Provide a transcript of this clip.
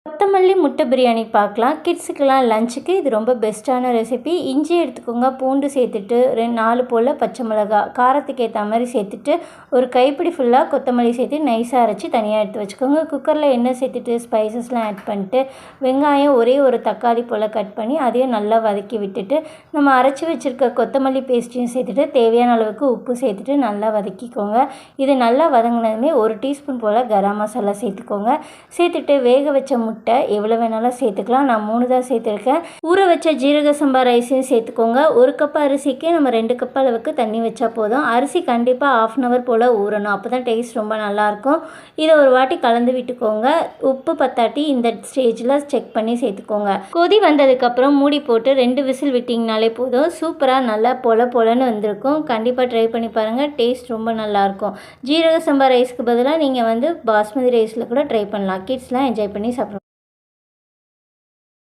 கொத்தமல்லி முட்டை பிரியாணி பார்க்கலாம். கிட்ஸுக்கெல்லாம் லஞ்சுக்கு இது ரொம்ப பெஸ்ட்டான ரெசிபி. இஞ்சி எடுத்துக்கோங்க, பூண்டு சேர்த்துட்டு 4 போல் பச்சை மிளகா காரத்துக்கு ஏற்ற மாதிரி சேர்த்துட்டு ஒரு கைப்பிடி ஃபுல்லாக கொத்தமல்லி சேர்த்து நைஸாக அரைச்சி தனியாக எடுத்து வச்சுக்கோங்க. குக்கரில் எண்ணெய் சேர்த்துட்டு ஸ்பைசஸ்லாம் ஆட் பண்ணிட்டு வெங்காயம் ஒரே ஒரு தக்காளி போல் கட் பண்ணி அதையும் நல்லா வதக்கி விட்டுட்டு நம்ம அரைச்சி வச்சுருக்க கொத்தமல்லி பேஸ்ட்டையும் சேர்த்துட்டு தேவையான அளவுக்கு உப்பு சேர்த்துட்டு நல்லா வதக்கிக்கோங்க. இது நல்லா வதங்கினதுமே 1 டீஸ்பூன் போல் கரம் மசாலா சேர்த்துக்கோங்க. சேர்த்துட்டு வேக வச்ச முட்டை எவ்வளோ வேணாலும் சேர்த்துக்கலாம். நான் 3 தான் சேர்த்துருக்கேன். ஊற வச்ச ஜீரக சம்பா ரைஸையும் சேர்த்துக்கோங்க. 1 கப் அரிசிக்கு நம்ம 2 கப் அளவுக்கு தண்ணி வச்சா போதும். அரிசி கண்டிப்பாக 1/2 hour போல் ஊறணும். அப்போ தான் டேஸ்ட் ரொம்ப நல்லாயிருக்கும். இதை ஒரு வாட்டி கலந்து விட்டுக்கோங்க. உப்பு பத்தாட்டி இந்த ஸ்டேஜில் செக் பண்ணி சேர்த்துக்கோங்க. கொதி வந்ததுக்கப்புறம் மூடி போட்டு 2 விசில் விட்டிங்கனாலே போதும். சூப்பராக நல்லா பொலன்னு வந்திருக்கும். கண்டிப்பாக ட்ரை பண்ணி பாருங்கள். டேஸ்ட் ரொம்ப நல்லாயிருக்கும். ஜீரக சம்பா ரைஸ்க்கு பதிலாக நீங்கள் பாஸ்மதி ரைஸில் கூட ட்ரை பண்ணலாம். கிட்ஸ்லாம் என்ஜாய் பண்ணி சாப்பிடுவாங்க.